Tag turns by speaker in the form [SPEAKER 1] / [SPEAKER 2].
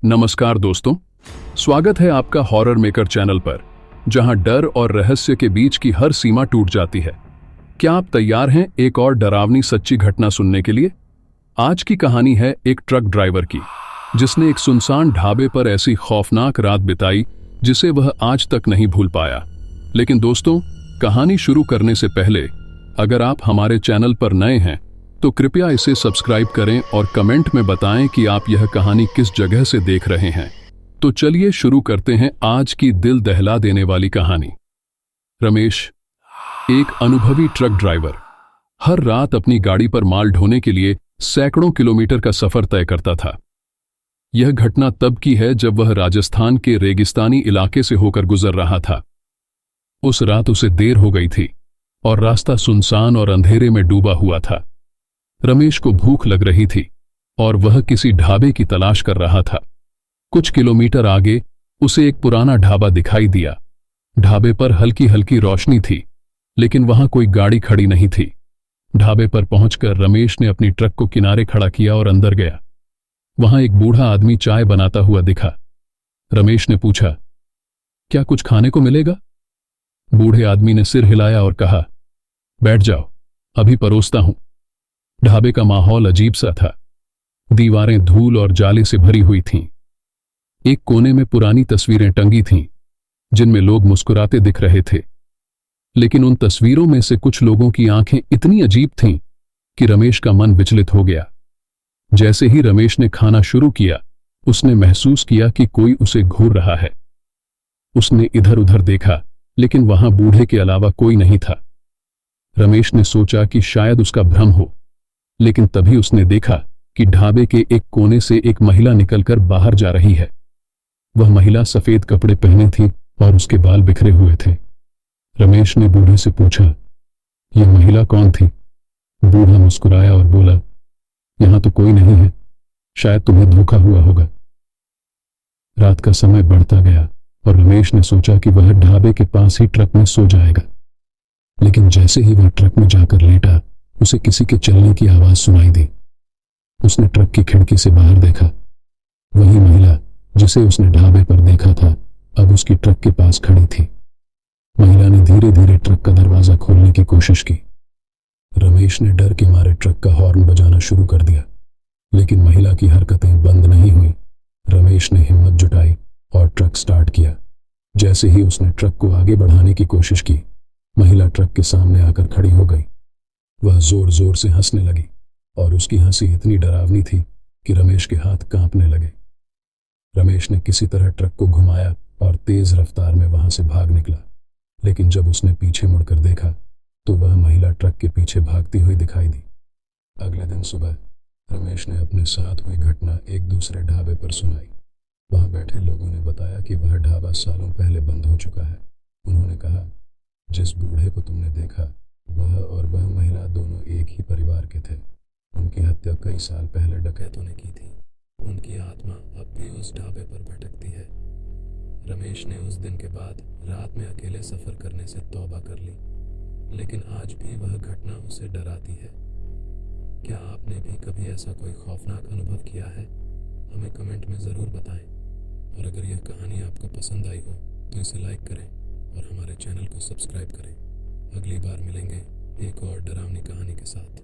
[SPEAKER 1] नमस्कार दोस्तों, स्वागत है आपका हॉरर मेकर चैनल पर, जहां डर और रहस्य के बीच की हर सीमा टूट जाती है। क्या आप तैयार हैं एक और डरावनी सच्ची घटना सुनने के लिए? आज की कहानी है एक ट्रक ड्राइवर की, जिसने एक सुनसान ढाबे पर ऐसी खौफनाक रात बिताई जिसे वह आज तक नहीं भूल पाया। लेकिन दोस्तों, कहानी शुरू करने से पहले अगर आप हमारे चैनल पर नए हैं तो कृपया इसे सब्सक्राइब करें और कमेंट में बताएं कि आप यह कहानी किस जगह से देख रहे हैं। तो चलिए शुरू करते हैं आज की दिल दहला देने वाली कहानी। रमेश, एक अनुभवी ट्रक ड्राइवर, हर रात अपनी गाड़ी पर माल ढोने के लिए सैकड़ों किलोमीटर का सफर तय करता था। यह घटना तब की है जब वह राजस्थान के रेगिस्तानी इलाके से होकर गुजर रहा था। उस रात उसे देर हो गई थी और रास्ता सुनसान और अंधेरे में डूबा हुआ था। रमेश को भूख लग रही थी और वह किसी ढाबे की तलाश कर रहा था। कुछ किलोमीटर आगे उसे एक पुराना ढाबा दिखाई दिया। ढाबे पर हल्की हल्की रोशनी थी, लेकिन वहां कोई गाड़ी खड़ी नहीं थी। ढाबे पर पहुंचकर रमेश ने अपनी ट्रक को किनारे खड़ा किया और अंदर गया। वहां एक बूढ़ा आदमी चाय बनाता हुआ दिखा। रमेश ने पूछा, क्या कुछ खाने को मिलेगा? बूढ़े आदमी ने सिर हिलाया और कहा, बैठ जाओ, अभी परोसता हूं। ढाबे का माहौल अजीब सा था। दीवारें धूल और जाले से भरी हुई थीं। एक कोने में पुरानी तस्वीरें टंगी थीं, जिनमें लोग मुस्कुराते दिख रहे थे। लेकिन उन तस्वीरों में से कुछ लोगों की आंखें इतनी अजीब थीं कि रमेश का मन विचलित हो गया। जैसे ही रमेश ने खाना शुरू किया, उसने महसूस किया कि कोई उसे घूर रहा है। उसने इधर उधर देखा, लेकिन वहां बूढ़े के अलावा कोई नहीं था। रमेश ने सोचा कि शायद उसका भ्रम हो, लेकिन तभी उसने देखा कि ढाबे के एक कोने से एक महिला निकलकर बाहर जा रही है। वह महिला सफेद कपड़े पहने थी और उसके बाल बिखरे हुए थे। रमेश ने बूढ़े से पूछा, यह महिला कौन थी? बूढ़ा मुस्कुराया और बोला, यहां तो कोई नहीं है, शायद तुम्हें धोखा हुआ होगा। रात का समय बढ़ता गया और रमेश ने सोचा कि वह ढाबे के पास ही ट्रक में सो जाएगा। लेकिन जैसे ही वह ट्रक में जाकर लेटा, उसे किसी के चलने की आवाज सुनाई दी। उसने ट्रक की खिड़की से बाहर देखा। वही महिला जिसे उसने ढाबे पर देखा था, अब उसकी ट्रक के पास खड़ी थी। महिला ने धीरे धीरे ट्रक का दरवाजा खोलने की कोशिश की। रमेश ने डर के मारे ट्रक का हॉर्न बजाना शुरू कर दिया, लेकिन महिला की हरकतें बंद नहीं हुई। रमेश ने हिम्मत जुटाई और ट्रक स्टार्ट किया। जैसे ही उसने ट्रक को आगे बढ़ाने की कोशिश की, महिला ट्रक के सामने आकर खड़ी हो गई। वह जोर जोर से हंसने लगी और उसकी हंसी इतनी डरावनी थी कि रमेश के हाथ कांपने लगे। रमेश ने किसी तरह ट्रक को घुमाया और तेज रफ्तार में वहां से भाग निकला। लेकिन जब उसने पीछे मुड़कर देखा तो वह महिला ट्रक के पीछे भागती हुई दिखाई दी। अगले दिन सुबह रमेश ने अपने साथ हुई घटना एक दूसरे ढाबे पर सुनाई। वहां बैठे लोगों ने बताया कि वह ढाबा सालों पहले बंद हो चुका है। उन्होंने कहा, जिस बूढ़े को तुमने देखा, वह और वह महिला दोनों एक ही परिवार के थे। उनकी हत्या कई साल पहले डकैतों ने की थी। उनकी आत्मा अब भी उस ढाबे पर भटकती है। रमेश ने उस दिन के बाद रात में अकेले सफर करने से तौबा कर ली, लेकिन आज भी वह घटना उसे डराती है। क्या आपने भी कभी ऐसा कोई खौफनाक अनुभव किया है? हमें कमेंट में ज़रूर बताएं। और अगर यह कहानी आपको पसंद आई हो तो इसे लाइक करें और हमारे चैनल को सब्सक्राइब करें। अगली बार मिलेंगे एक और डरावनी कहानी के साथ।